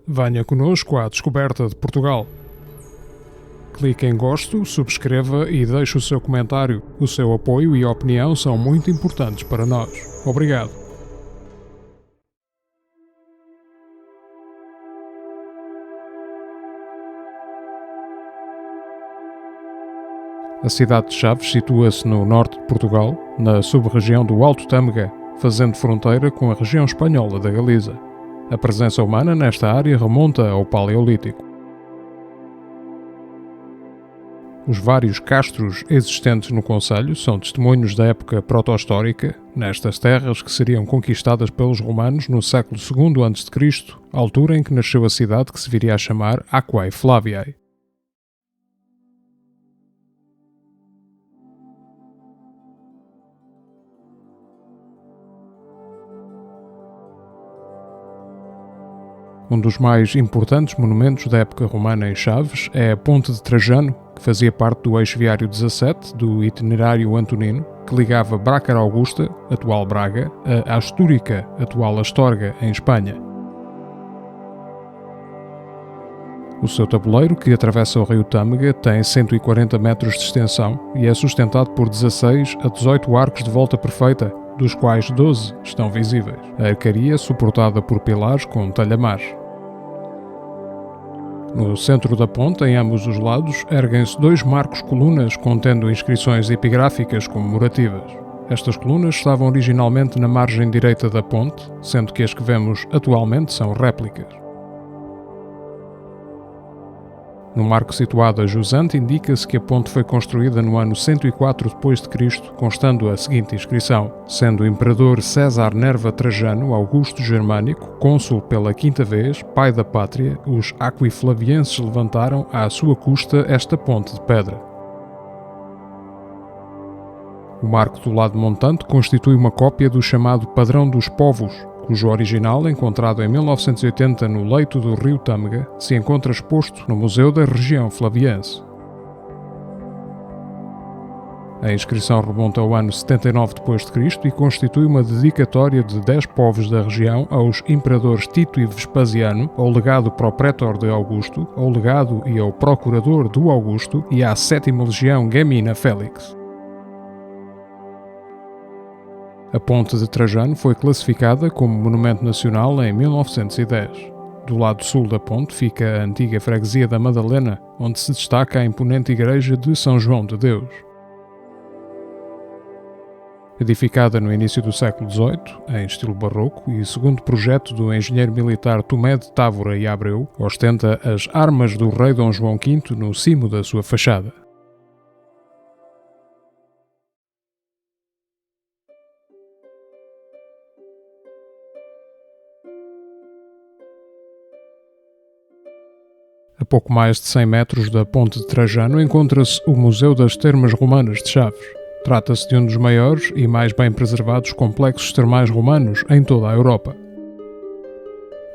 Venha conosco à descoberta de Portugal. Clique em gosto, subscreva e deixe o seu comentário. O seu apoio e opinião são muito importantes para nós. Obrigado. A cidade de Chaves situa-se no norte de Portugal, na sub-região do Alto Tâmega, fazendo fronteira com a região espanhola da Galiza. A presença humana nesta área remonta ao Paleolítico. Os vários castros existentes no concelho são testemunhos da época proto-histórica, nestas terras que seriam conquistadas pelos romanos no século II a.C., altura em que nasceu a cidade que se viria a chamar Aquae Flaviae. Um dos mais importantes monumentos da época romana em Chaves é a Ponte de Trajano, que fazia parte do eixo viário 17 do itinerário antonino, que ligava Brácara Augusta, atual Braga, a Astúrica, atual Astorga, em Espanha. O seu tabuleiro, que atravessa o rio Tâmega, tem 140 metros de extensão e é sustentado por 16 a 18 arcos de volta perfeita, dos quais 12 estão visíveis. A arcaria suportada por pilares com talhamares. No centro da ponte, em ambos os lados, erguem-se dois marcos-colunas contendo inscrições epigráficas comemorativas. Estas colunas estavam originalmente na margem direita da ponte, sendo que as que vemos atualmente são réplicas. No marco situado a jusante indica-se que a ponte foi construída no ano 104 d.C., constando a seguinte inscrição: sendo o imperador César Nerva Trajano Augusto Germânico, cônsul pela quinta vez, pai da pátria, os aquiflavienses levantaram à sua custa esta ponte de pedra. O marco do lado montante constitui uma cópia do chamado Padrão dos Povos, cujo original, encontrado em 1980 no leito do rio Tâmega, se encontra exposto no Museu da Região Flaviense. A inscrição remonta ao ano 79 d.C. e constitui uma dedicatória de 10 povos da região aos imperadores Tito e Vespasiano, ao legado Propretor de Augusto, ao legado e ao procurador do Augusto e à 7ª Legião Gemina Félix. A Ponte de Trajano foi classificada como Monumento Nacional em 1910. Do lado sul da ponte fica a antiga freguesia da Madalena, onde se destaca a imponente igreja de São João de Deus. Edificada no início do século XVIII, em estilo barroco e segundo projeto do engenheiro militar Tomé de Távora e Abreu, ostenta as armas do rei Dom João V no cimo da sua fachada. A pouco mais de 100 metros da Ponte de Trajano encontra-se o Museu das Termas Romanas de Chaves. Trata-se de um dos maiores e mais bem preservados complexos termais romanos em toda a Europa.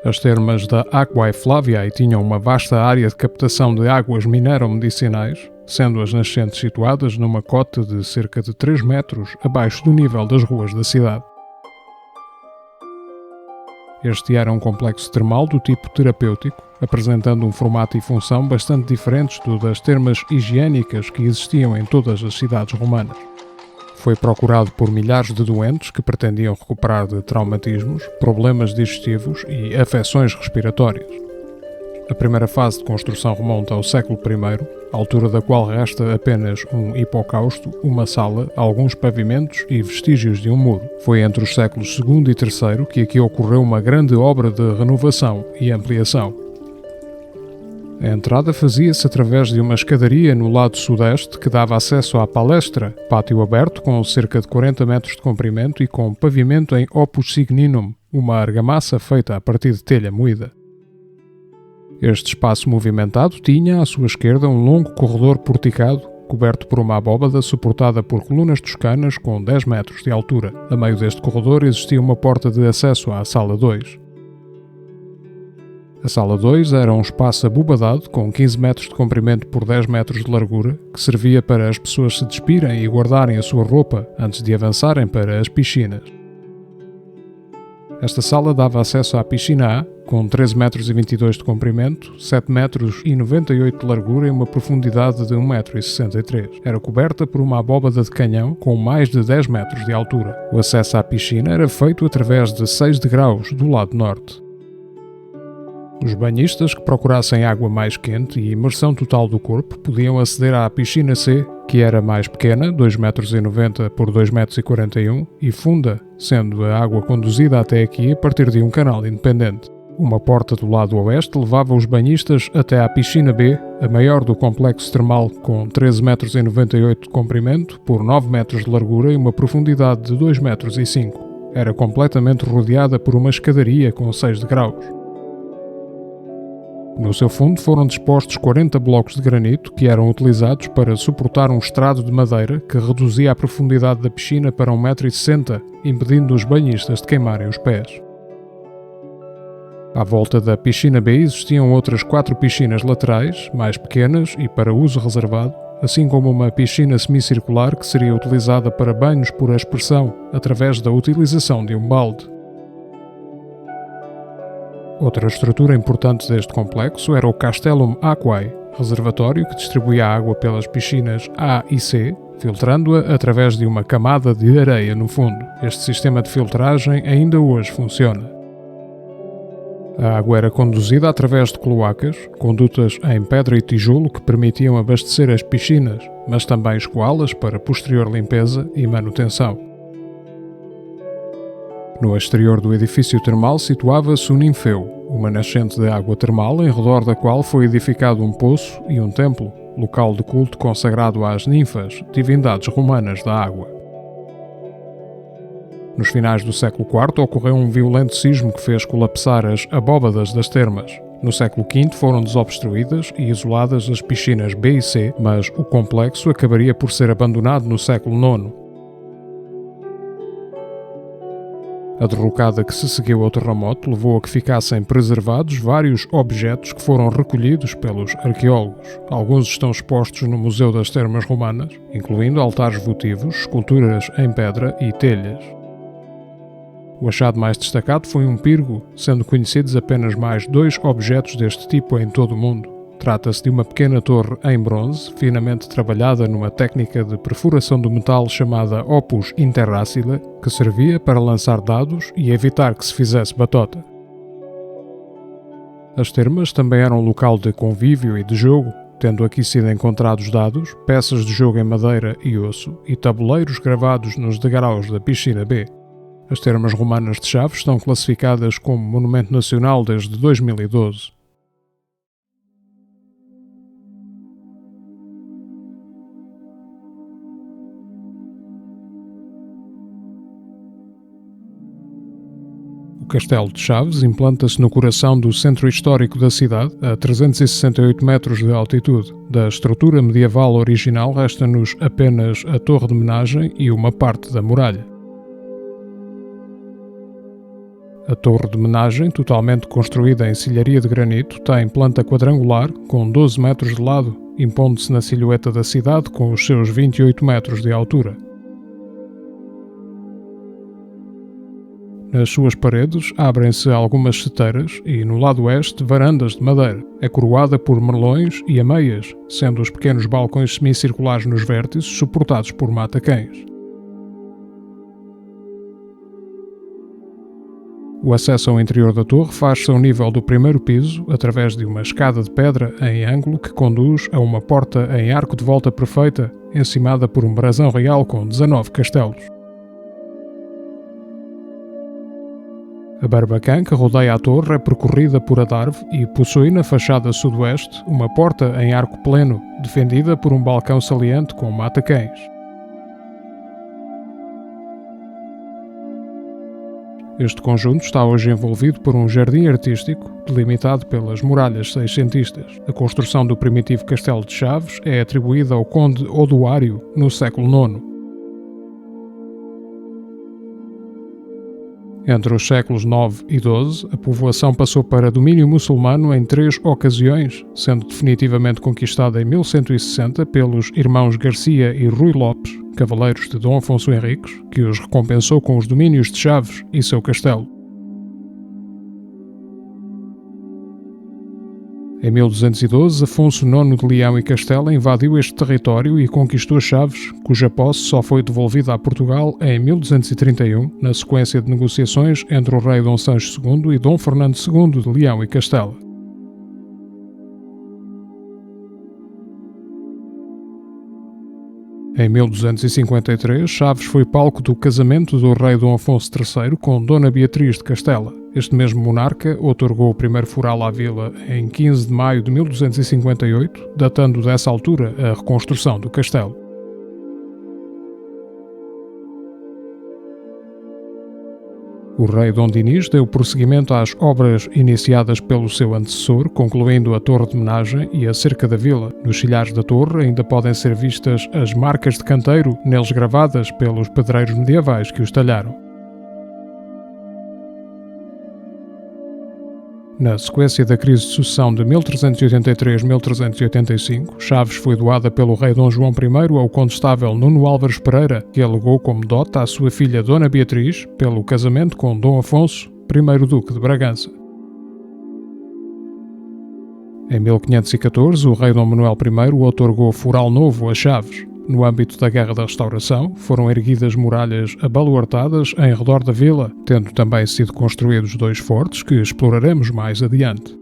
As termas da Aquae Flaviae tinham uma vasta área de captação de águas minero-medicinais, sendo as nascentes situadas numa cota de cerca de 3 metros abaixo do nível das ruas da cidade. Este era um complexo termal do tipo terapêutico, apresentando um formato e função bastante diferentes do das termas higiênicas que existiam em todas as cidades romanas. Foi procurado por milhares de doentes que pretendiam recuperar de traumatismos, problemas digestivos e afecções respiratórias. A primeira fase de construção remonta ao século I, altura da qual resta apenas um hipocausto, uma sala, alguns pavimentos e vestígios de um muro. Foi entre os séculos II e III que aqui ocorreu uma grande obra de renovação e ampliação. A entrada fazia-se através de uma escadaria no lado sudeste que dava acesso à palestra, pátio aberto com cerca de 40 metros de comprimento e com pavimento em opus signinum, uma argamassa feita a partir de telha moída. Este espaço movimentado tinha à sua esquerda um longo corredor porticado, coberto por uma abóbada suportada por colunas toscanas com 10 metros de altura. A meio deste corredor existia uma porta de acesso à Sala 2. A Sala 2 era um espaço abobadado com 15 metros de comprimento por 10 metros de largura, que servia para as pessoas se despirem e guardarem a sua roupa antes de avançarem para as piscinas. Esta sala dava acesso à piscina A, com 13,22 metros de comprimento, 7,98 metros de largura e uma profundidade de 1,63 metros. Era coberta por uma abóbada de canhão com mais de 10 metros de altura. O acesso à piscina era feito através de 6 degraus do lado norte. Os banhistas que procurassem água mais quente e imersão total do corpo podiam aceder à piscina C, que era mais pequena, 2,90 metros por 2,41 metros, e funda, sendo a água conduzida até aqui a partir de um canal independente. Uma porta do lado oeste levava os banhistas até à piscina B, a maior do complexo termal, com 13,98 metros de comprimento por 9 metros de largura e uma profundidade de 2,05 metros. Era completamente rodeada por uma escadaria com 6 degraus. No seu fundo foram dispostos 40 blocos de granito que eram utilizados para suportar um estrado de madeira que reduzia a profundidade da piscina para 1,60 m, impedindo os banhistas de queimarem os pés. À volta da piscina B existiam outras 4 piscinas laterais, mais pequenas e para uso reservado, assim como uma piscina semicircular que seria utilizada para banhos por aspersão, através da utilização de um balde. Outra estrutura importante deste complexo era o Castellum Aquae, reservatório que distribuía a água pelas piscinas A e C, filtrando-a através de uma camada de areia no fundo. Este sistema de filtragem ainda hoje funciona. A água era conduzida através de cloacas, condutas em pedra e tijolo que permitiam abastecer as piscinas, mas também escoá-las para posterior limpeza e manutenção. No exterior do edifício termal situava-se o Ninfeu, uma nascente de água termal em redor da qual foi edificado um poço e um templo, local de culto consagrado às ninfas, divindades romanas da água. Nos finais do século IV ocorreu um violento sismo que fez colapsar as abóbadas das termas. No século V foram desobstruídas e isoladas as piscinas B e C, mas o complexo acabaria por ser abandonado no século IX. A derrocada que se seguiu ao terremoto levou a que ficassem preservados vários objetos que foram recolhidos pelos arqueólogos. Alguns estão expostos no Museu das Termas Romanas, incluindo altares votivos, esculturas em pedra e telhas. O achado mais destacado foi um pirgo, sendo conhecidos apenas mais 2 objetos deste tipo em todo o mundo. Trata-se de uma pequena torre em bronze, finamente trabalhada numa técnica de perfuração do metal chamada opus interracile, que servia para lançar dados e evitar que se fizesse batota. As termas também eram local de convívio e de jogo, tendo aqui sido encontrados dados, peças de jogo em madeira e osso e tabuleiros gravados nos degraus da piscina B. As termas romanas de Chaves estão classificadas como Monumento Nacional desde 2012. O Castelo de Chaves implanta-se no coração do centro histórico da cidade, a 368 metros de altitude. Da estrutura medieval original resta-nos apenas a torre de homenagem e uma parte da muralha. A torre de homenagem, totalmente construída em silharia de granito, tem planta quadrangular, com 12 metros de lado, impondo-se na silhueta da cidade com os seus 28 metros de altura. Nas suas paredes abrem-se algumas seteiras e, no lado oeste, varandas de madeira. É coroada por merlões e ameias, sendo os pequenos balcões semicirculares nos vértices suportados por matacães. O acesso ao interior da torre faz-se ao nível do primeiro piso, através de uma escada de pedra em ângulo que conduz a uma porta em arco de volta perfeita, encimada por um brasão real com 19 castelos. A barbacã que rodeia a torre é percorrida por adarve e possui na fachada sudoeste uma porta em arco pleno, defendida por um balcão saliente com matacães. Este conjunto está hoje envolvido por um jardim artístico, delimitado pelas muralhas seiscentistas. A construção do primitivo Castelo de Chaves é atribuída ao conde Odoário no século IX. Entre os séculos IX e XII, a povoação passou para domínio muçulmano em 3 ocasiões, sendo definitivamente conquistada em 1160 pelos irmãos Garcia e Rui Lopes, cavaleiros de Dom Afonso Henriques, que os recompensou com os domínios de Chaves e seu castelo. Em 1212, Afonso IX de Leão e Castela invadiu este território e conquistou Chaves, cuja posse só foi devolvida a Portugal em 1231, na sequência de negociações entre o rei Dom Sancho II e Dom Fernando II de Leão e Castela. Em 1253, Chaves foi palco do casamento do rei Dom Afonso III com Dona Beatriz de Castela. Este mesmo monarca outorgou o primeiro foral à vila em 15 de maio de 1258, datando dessa altura a reconstrução do castelo. O rei Dom Dinis deu prosseguimento às obras iniciadas pelo seu antecessor, concluindo a torre de homenagem e a cerca da vila. Nos silhares da torre ainda podem ser vistas as marcas de canteiro neles gravadas pelos pedreiros medievais que os talharam. Na sequência da crise de sucessão de 1383-1385, Chaves foi doada pelo rei Dom João I ao condestável Nuno Álvares Pereira, que alegou como dote à sua filha Dona Beatriz pelo casamento com Dom Afonso, primeiro duque de Bragança. Em 1514, o rei Dom Manuel I outorgou foral novo a Chaves. No âmbito da Guerra da Restauração, foram erguidas muralhas abaluartadas em redor da vila, tendo também sido construídos 2 fortes que exploraremos mais adiante.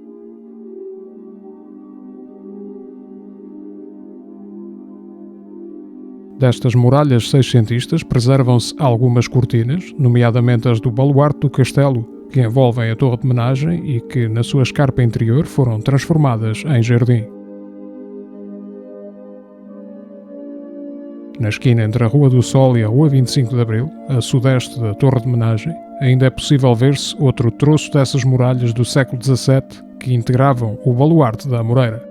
Destas muralhas seiscentistas preservam-se algumas cortinas, nomeadamente as do baluarte do castelo, que envolvem a torre de homenagem e que, na sua escarpa interior, foram transformadas em jardim. Na esquina entre a Rua do Sol e a Rua 25 de Abril, a sudeste da torre de homenagem, ainda é possível ver-se outro troço dessas muralhas do século XVII que integravam o baluarte da Amoreira.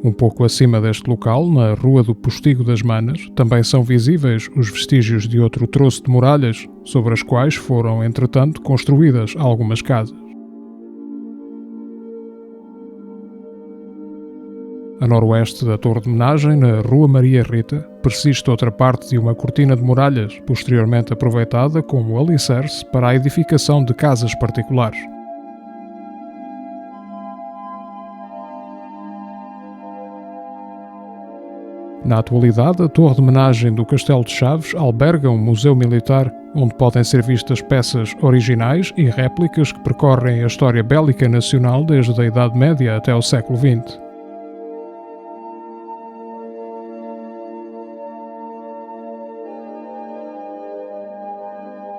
Um pouco acima deste local, na Rua do Postigo das Manas, também são visíveis os vestígios de outro troço de muralhas, sobre as quais foram, entretanto, construídas algumas casas. A noroeste da torre de homenagem, na Rua Maria Rita, persiste outra parte de uma cortina de muralhas, posteriormente aproveitada como alicerce para a edificação de casas particulares. Na atualidade, a torre de homenagem do Castelo de Chaves alberga um museu militar, onde podem ser vistas peças originais e réplicas que percorrem a história bélica nacional desde a Idade Média até o século XX.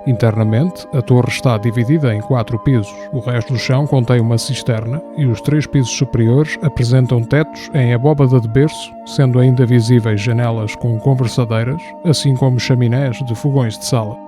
Internamente, a torre está dividida em 4 pisos. O resto do chão contém uma cisterna e os 3 pisos superiores apresentam tetos em abóbada de berço, sendo ainda visíveis janelas com conversadeiras, assim como chaminés de fogões de sala.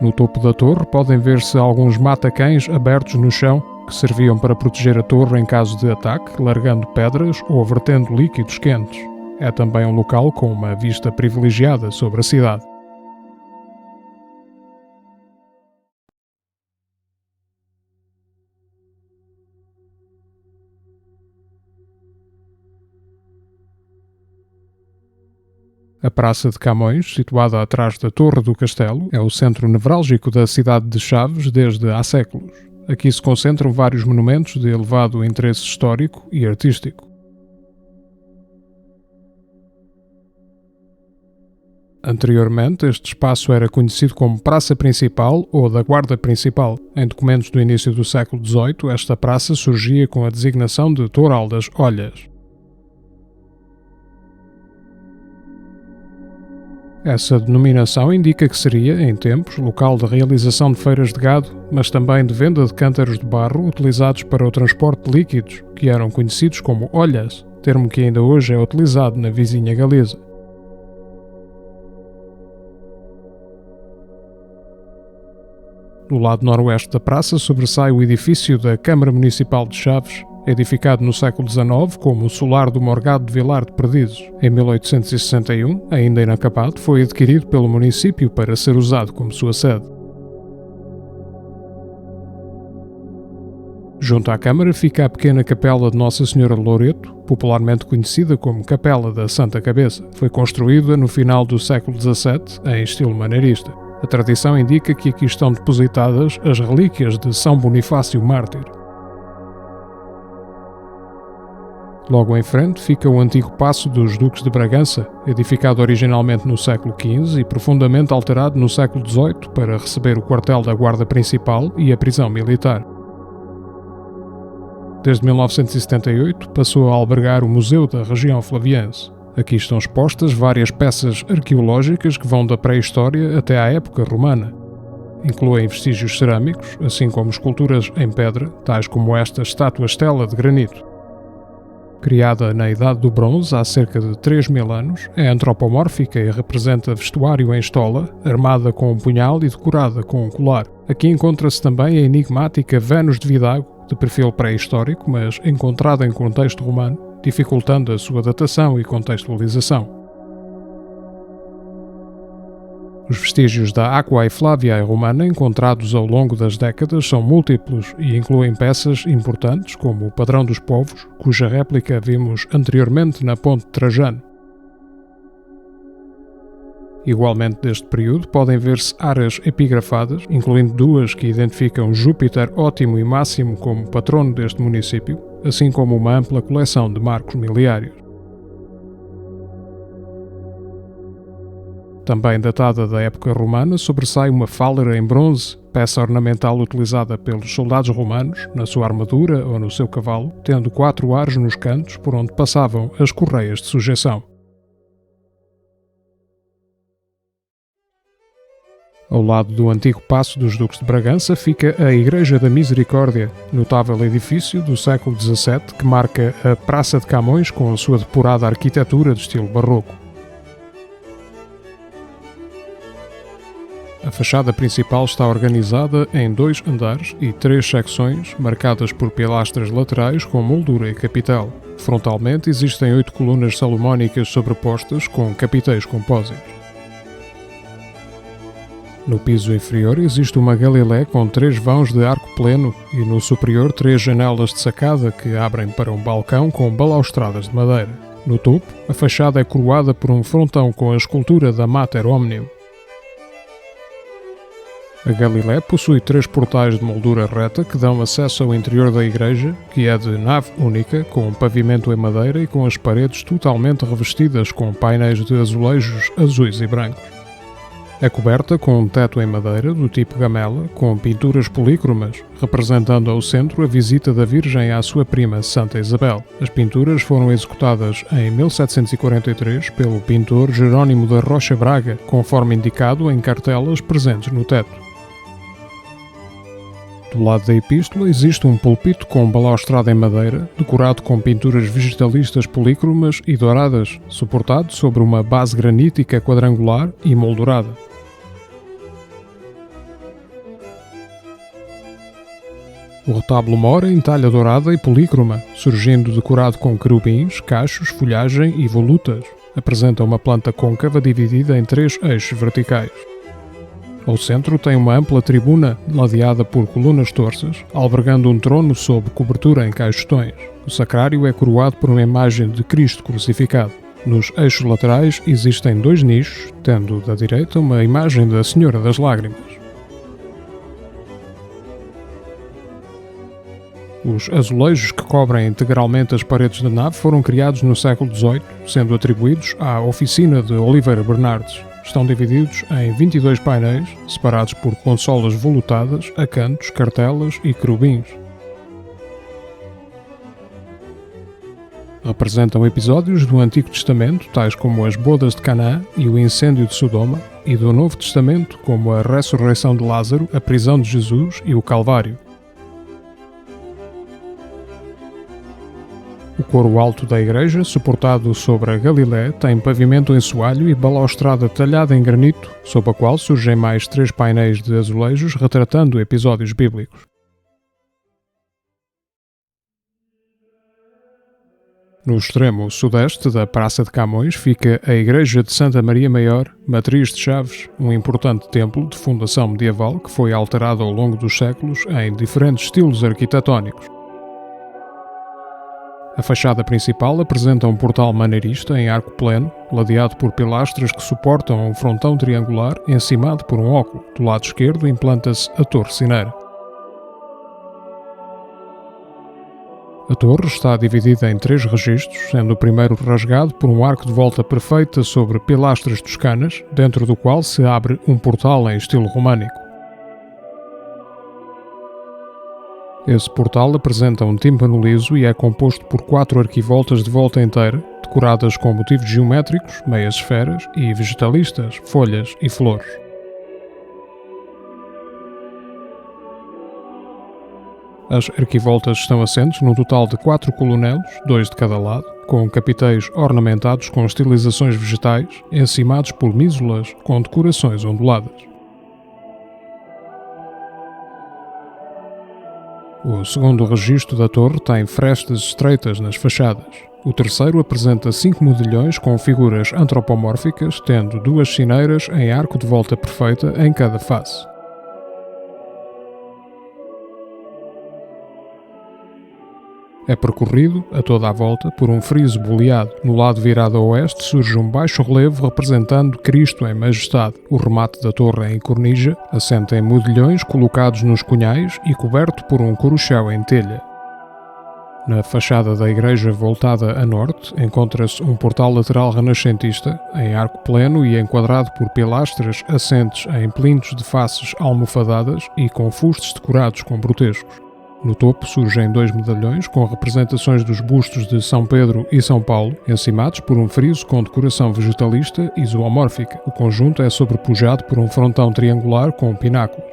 No topo da torre podem ver-se alguns matacães abertos no chão, que serviam para proteger a torre em caso de ataque, largando pedras ou vertendo líquidos quentes. É também um local com uma vista privilegiada sobre a cidade. A Praça de Camões, situada atrás da Torre do Castelo, é o centro nevrálgico da cidade de Chaves desde há séculos. Aqui se concentram vários monumentos de elevado interesse histórico e artístico. Anteriormente, este espaço era conhecido como Praça Principal ou da Guarda Principal. Em documentos do início do século XVIII, esta praça surgia com a designação de Toural das Olhas. Essa denominação indica que seria, em tempos, local de realização de feiras de gado, mas também de venda de cântaros de barro utilizados para o transporte de líquidos, que eram conhecidos como olhas, termo que ainda hoje é utilizado na vizinha Galiza. Do lado noroeste da praça sobressai o edifício da Câmara Municipal de Chaves, edificado no século XIX como o solar do Morgado de Vilar de Perdizes. Em 1861, ainda inacabado, foi adquirido pelo município para ser usado como sua sede. Junto à Câmara fica a pequena Capela de Nossa Senhora de Loreto, popularmente conhecida como Capela da Santa Cabeça. Foi construída no final do século XVII, em estilo maneirista. A tradição indica que aqui estão depositadas as relíquias de São Bonifácio Mártir. Logo em frente fica o antigo Paço dos Duques de Bragança, edificado originalmente no século XV e profundamente alterado no século XVIII para receber o quartel da Guarda Principal e a prisão militar. Desde 1978 passou a albergar o Museu da Região Flaviense. Aqui estão expostas várias peças arqueológicas que vão da pré-história até à época romana. Incluem vestígios cerâmicos, assim como esculturas em pedra, tais como esta estátua-estela de granito. Criada na Idade do Bronze há cerca de 3.000 anos, é antropomórfica e representa vestuário em estola, armada com um punhal e decorada com um colar. Aqui encontra-se também a enigmática Vênus de Vidago, de perfil pré-histórico, mas encontrada em contexto romano, dificultando a sua datação e contextualização. Os vestígios da Aquae Flaviae romana encontrados ao longo das décadas são múltiplos e incluem peças importantes como o Padrão dos Povos, cuja réplica vimos anteriormente na Ponte Trajano. Igualmente deste período podem ver-se aras epigrafadas, incluindo duas que identificam Júpiter Ótimo e Máximo como patrono deste município, assim como uma ampla coleção de marcos miliários. Também datada da época romana, sobressai uma fálera em bronze, peça ornamental utilizada pelos soldados romanos, na sua armadura ou no seu cavalo, tendo 4 aros nos cantos por onde passavam as correias de sujeição. Ao lado do antigo Paço dos Duques de Bragança fica a Igreja da Misericórdia, notável edifício do século XVII que marca a Praça de Camões com a sua depurada arquitetura de estilo barroco. A fachada principal está organizada em 2 andares e 3 secções, marcadas por pilastras laterais com moldura e capitel. Frontalmente existem 8 colunas salomónicas sobrepostas com capiteis compósitos. No piso inferior existe uma galilé com 3 vãos de arco pleno e no superior 3 janelas de sacada que abrem para um balcão com balaustradas de madeira. No topo, a fachada é coroada por um frontão com a escultura da Mater Omnium. A Galilé possui 3 portais de moldura reta que dão acesso ao interior da igreja, que é de nave única, com um pavimento em madeira e com as paredes totalmente revestidas com painéis de azulejos azuis e brancos. É coberta com um teto em madeira do tipo gamela, com pinturas polícromas, representando ao centro a visita da Virgem à sua prima Santa Isabel. As pinturas foram executadas em 1743 pelo pintor Jerónimo da Rocha Braga, conforme indicado em cartelas presentes no teto. Do lado da epístola existe um púlpito com balaustrada em madeira, decorado com pinturas vegetalistas polícromas e douradas, suportado sobre uma base granítica quadrangular e moldurada. O retábulo mora em talha dourada e polícroma, surgindo decorado com querubins, cachos, folhagem e volutas. Apresenta uma planta côncava dividida em 3 eixos verticais. Ao centro tem uma ampla tribuna ladeada por colunas torças, albergando um trono sob cobertura em caixotões. O sacrário é coroado por uma imagem de Cristo crucificado. Nos eixos laterais existem 2 nichos, tendo da direita uma imagem da Senhora das Lágrimas. Os azulejos que cobrem integralmente as paredes da nave foram criados no século XVIII, sendo atribuídos à oficina de Oliveira Bernardes. Estão divididos em 22 painéis, separados por consolas volutadas, acantos, cartelas e querubins. Representam episódios do Antigo Testamento, tais como as bodas de Canaã e o incêndio de Sodoma, e do Novo Testamento, como a ressurreição de Lázaro, a prisão de Jesus e o Calvário. O coro alto da igreja, suportado sobre a Galilé, tem pavimento em soalho e balaustrada talhada em granito, sob a qual surgem mais 3 painéis de azulejos retratando episódios bíblicos. No extremo sudeste da Praça de Camões fica a Igreja de Santa Maria Maior, matriz de Chaves, um importante templo de fundação medieval que foi alterado ao longo dos séculos em diferentes estilos arquitetónicos. A fachada principal apresenta um portal maneirista em arco pleno, ladeado por pilastras que suportam um frontão triangular encimado por um óculo. Do lado esquerdo implanta-se a torre cineira. A torre está dividida em 3 registros, sendo o primeiro rasgado por um arco de volta perfeita sobre pilastras toscanas, dentro do qual se abre um portal em estilo românico. Esse portal apresenta um tímpano liso e é composto por 4 arquivoltas de volta inteira, decoradas com motivos geométricos, meias esferas e vegetalistas, folhas e flores. As arquivoltas estão assentes num total de 4 colunelos, 2 de cada lado, com capiteis ornamentados com estilizações vegetais, encimados por mísulas com decorações onduladas. O segundo registro da torre tem frestas estreitas nas fachadas. O terceiro apresenta 5 modilhões com figuras antropomórficas, tendo 2 sineiras em arco de volta perfeita em cada face. É percorrido, a toda a volta, por um friso boleado. No lado virado a oeste surge um baixo relevo representando Cristo em majestade. O remate da torre é em cornija, assenta em modilhões colocados nos cunhais e coberto por um coruchão em telha. Na fachada da igreja voltada a norte, encontra-se um portal lateral renascentista, em arco pleno e enquadrado por pilastras assentes em plintos de faces almofadadas e com fustes decorados com brutescos. No topo surgem 2 medalhões com representações dos bustos de São Pedro e São Paulo, encimados por um friso com decoração vegetalista e zoomórfica. O conjunto é sobrepujado por um frontão triangular com pináculos.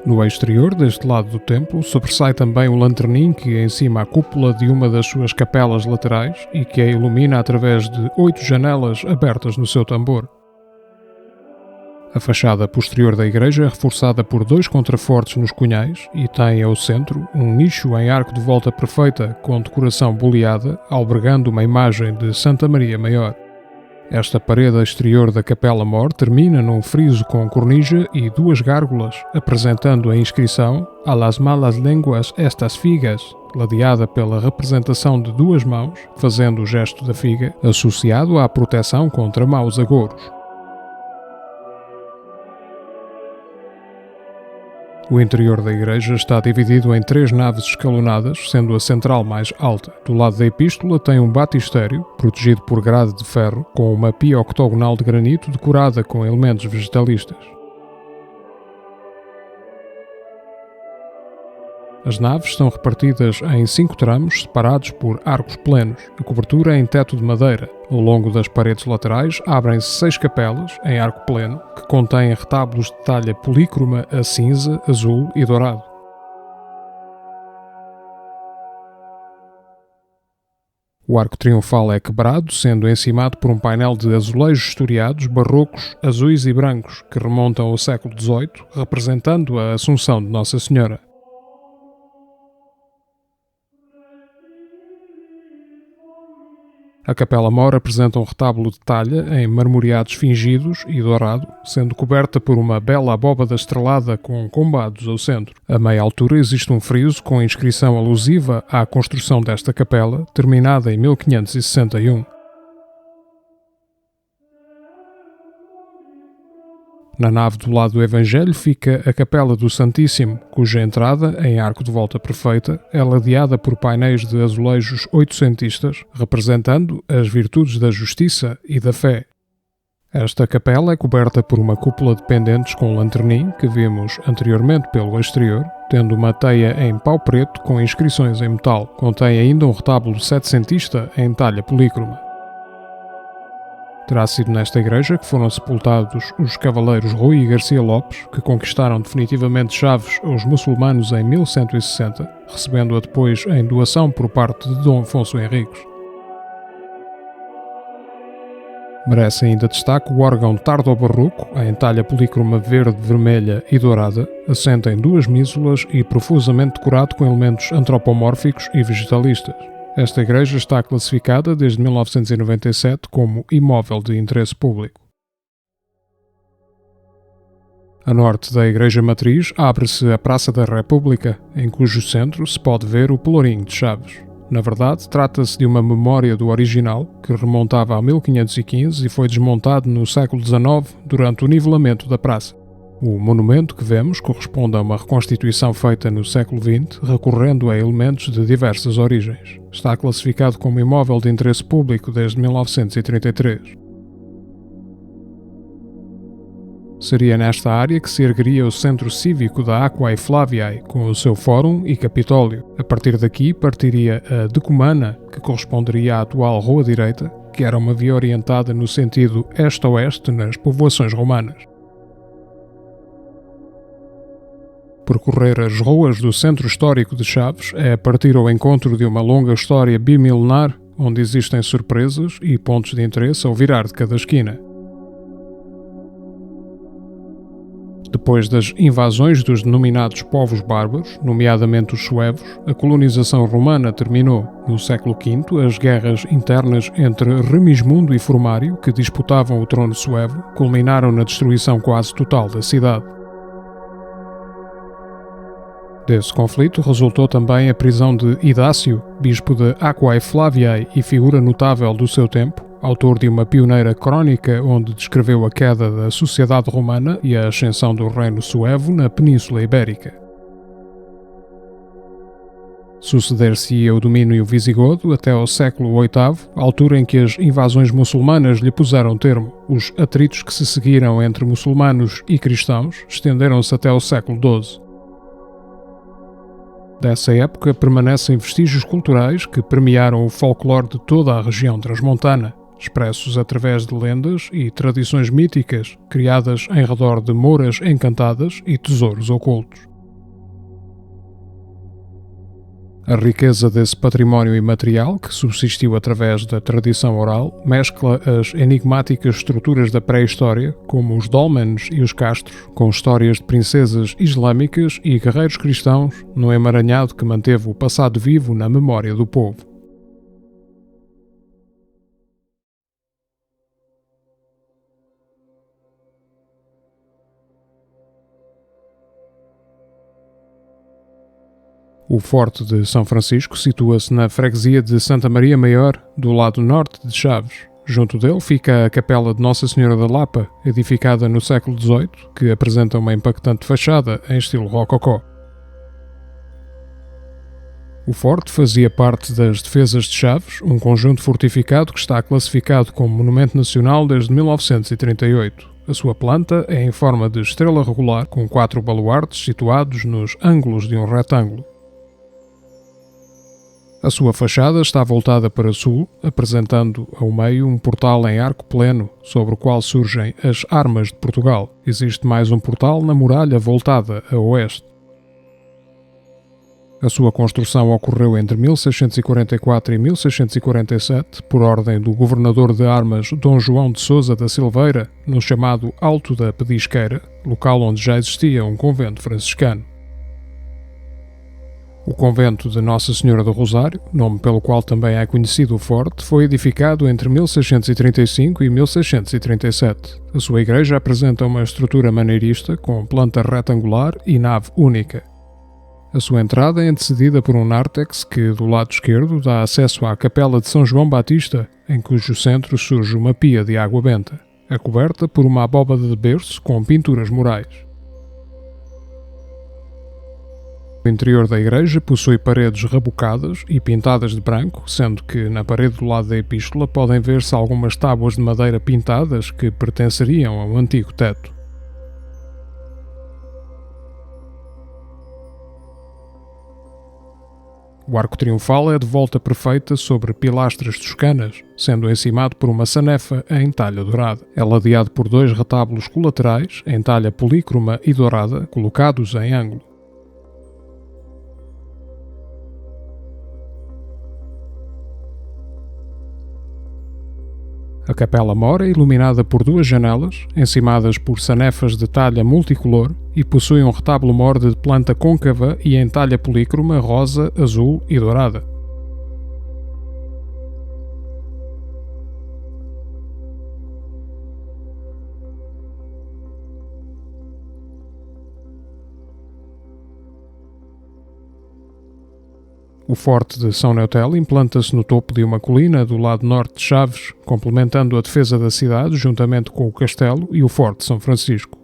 No exterior deste lado do templo sobressai também o lanternim que encima a cúpula de uma das suas capelas laterais e que a ilumina através de 8 janelas abertas no seu tambor. A fachada posterior da igreja é reforçada por 2 contrafortes nos cunhais e tem ao centro um nicho em arco de volta perfeita com decoração boleada, albergando uma imagem de Santa Maria Maior. Esta parede exterior da capela-mor termina num friso com cornija e 2 gárgulas, apresentando a inscrição "A las malas lenguas estas figas", ladeada pela representação de 2 mãos, fazendo o gesto da figa, associado à proteção contra maus agouros. O interior da igreja está dividido em 3 naves escalonadas, sendo a central mais alta. Do lado da epístola tem um batistério, protegido por grade de ferro, com uma pia octogonal de granito decorada com elementos vegetalistas. As naves estão repartidas em 5 tramos separados por arcos plenos. A cobertura é em teto de madeira. Ao longo das paredes laterais abrem-se 6 capelas, em arco pleno, que contêm retábulos de talha polícroma a cinza, azul e dourado. O arco triunfal é quebrado, sendo encimado por um painel de azulejos historiados, barrocos, azuis e brancos, que remontam ao século XVIII, representando a Assunção de Nossa Senhora. A capela-mor apresenta um retábulo de talha em marmoreados fingidos e dourado, sendo coberta por uma bela abóbada estrelada com combados ao centro. A meia altura existe um friso com inscrição alusiva à construção desta capela, terminada em 1561. Na nave do lado do Evangelho fica a Capela do Santíssimo, cuja entrada, em arco de volta perfeita, é ladeada por painéis de azulejos oitocentistas, representando as virtudes da justiça e da fé. Esta capela é coberta por uma cúpula de pendentes com lanternim, que vimos anteriormente pelo exterior, tendo uma teia em pau preto com inscrições em metal. Contém ainda um retábulo setecentista em talha polícroma. Terá sido nesta igreja que foram sepultados os cavaleiros Rui e Garcia Lopes, que conquistaram definitivamente Chaves aos muçulmanos em 1160, recebendo-a depois em doação por parte de Dom Afonso Henriques. Merece ainda destaque o órgão tardo-barroco, em talha polícroma verde, vermelha e dourada, assente em 2 mísulas e profusamente decorado com elementos antropomórficos e vegetalistas. Esta igreja está classificada desde 1997 como imóvel de interesse público. A norte da Igreja Matriz abre-se a Praça da República, em cujo centro se pode ver o Pelourinho de Chaves. Na verdade, trata-se de uma memória do original, que remontava a 1515 e foi desmontado no século XIX durante o nivelamento da praça. O monumento que vemos corresponde a uma reconstituição feita no século XX, recorrendo a elementos de diversas origens. Está classificado como imóvel de interesse público desde 1933. Seria nesta área que se ergueria o centro cívico da Aquae Flaviae, com o seu fórum e capitólio. A partir daqui partiria a Decumana, que corresponderia à atual Rua Direita, que era uma via orientada no sentido este-oeste nas povoações romanas. Percorrer as ruas do centro histórico de Chaves é partir ao encontro de uma longa história bimilenar, onde existem surpresas e pontos de interesse ao virar de cada esquina. Depois das invasões dos denominados povos bárbaros, nomeadamente os suevos, a colonização romana terminou. No século V, as guerras internas entre Remismundo e Formário, que disputavam o trono suevo, culminaram na destruição quase total da cidade. Desse conflito resultou também a prisão de Idácio, bispo de Aquae Flaviae e figura notável do seu tempo, autor de uma pioneira crónica onde descreveu a queda da sociedade romana e a ascensão do reino suevo na Península Ibérica. Suceder-se-ia o domínio visigodo até ao século VIII, altura em que as invasões muçulmanas lhe puseram termo. Os atritos que se seguiram entre muçulmanos e cristãos estenderam-se até ao século XII. Dessa época permanecem vestígios culturais que permearam o folclore de toda a região transmontana, expressos através de lendas e tradições míticas criadas em redor de mouras encantadas e tesouros ocultos. A riqueza desse património imaterial, que subsistiu através da tradição oral, mescla as enigmáticas estruturas da pré-história, como os dólmenes e os castros, com histórias de princesas islâmicas e guerreiros cristãos, num emaranhado que manteve o passado vivo na memória do povo. O Forte de São Francisco situa-se na freguesia de Santa Maria Maior, do lado norte de Chaves. Junto dele fica a Capela de Nossa Senhora da Lapa, edificada no século XVIII, que apresenta uma impactante fachada em estilo rococó. O forte fazia parte das Defesas de Chaves, um conjunto fortificado que está classificado como Monumento Nacional desde 1938. A sua planta é em forma de estrela regular, com 4 baluartes situados nos ângulos de um retângulo. A sua fachada está voltada para sul, apresentando ao meio um portal em arco pleno, sobre o qual surgem as armas de Portugal. Existe mais um portal na muralha voltada a oeste. A sua construção ocorreu entre 1644 e 1647, por ordem do governador de armas Dom João de Sousa da Silveira, no chamado Alto da Pedisqueira, local onde já existia um convento franciscano. O convento de Nossa Senhora do Rosário, nome pelo qual também é conhecido o forte, foi edificado entre 1635 e 1637. A sua igreja apresenta uma estrutura maneirista com planta retangular e nave única. A sua entrada é antecedida por um nártex que, do lado esquerdo, dá acesso à Capela de São João Batista, em cujo centro surge uma pia de água benta, coberta por uma abóbada de berço com pinturas murais. O interior da igreja possui paredes rabocadas e pintadas de branco, sendo que na parede do lado da epístola podem ver-se algumas tábuas de madeira pintadas que pertenceriam ao antigo teto. O arco triunfal é de volta perfeita sobre pilastras toscanas, sendo encimado por uma sanefa em talha dourada. É ladeado por 2 retábulos colaterais em talha polícroma e dourada, colocados em ângulo. A capela-mor é iluminada por 2 janelas, encimadas por sanefas de talha multicolor, e possui um retábulo-mor de planta côncava e em talha polícroma rosa, azul e dourada. O Forte de São Neutel implanta-se no topo de uma colina do lado norte de Chaves, complementando a defesa da cidade juntamente com o castelo e o Forte de São Francisco.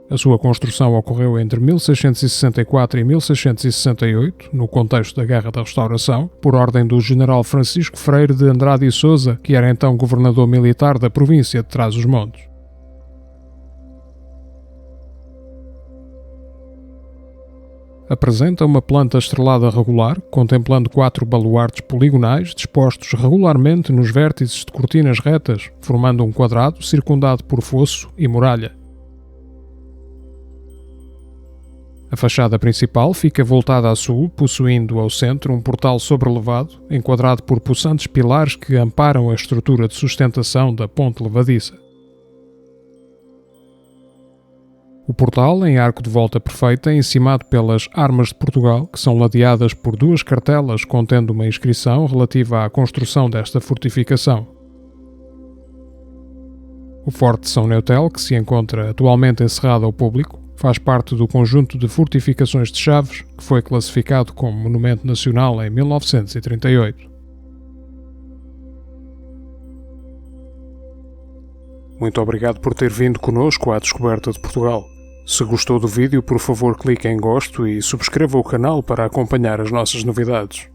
A sua construção ocorreu entre 1664 e 1668, no contexto da Guerra da Restauração, por ordem do general Francisco Freire de Andrade e Sousa, que era então governador militar da província de Trás-os-Montes. Apresenta uma planta estrelada regular, contemplando 4 baluartes poligonais dispostos regularmente nos vértices de cortinas retas, formando um quadrado circundado por fosso e muralha. A fachada principal fica voltada a sul, possuindo ao centro um portal sobrelevado, enquadrado por possantes pilares que amparam a estrutura de sustentação da ponte levadiça. O portal, em arco de volta perfeita, é encimado pelas Armas de Portugal, que são ladeadas por 2 cartelas contendo uma inscrição relativa à construção desta fortificação. O Forte de São Neutel, que se encontra atualmente encerrado ao público, faz parte do conjunto de fortificações de Chaves, que foi classificado como Monumento Nacional em 1938. Muito obrigado por ter vindo connosco à descoberta de Portugal. Se gostou do vídeo, por favor clique em gosto e subscreva o canal para acompanhar as nossas novidades.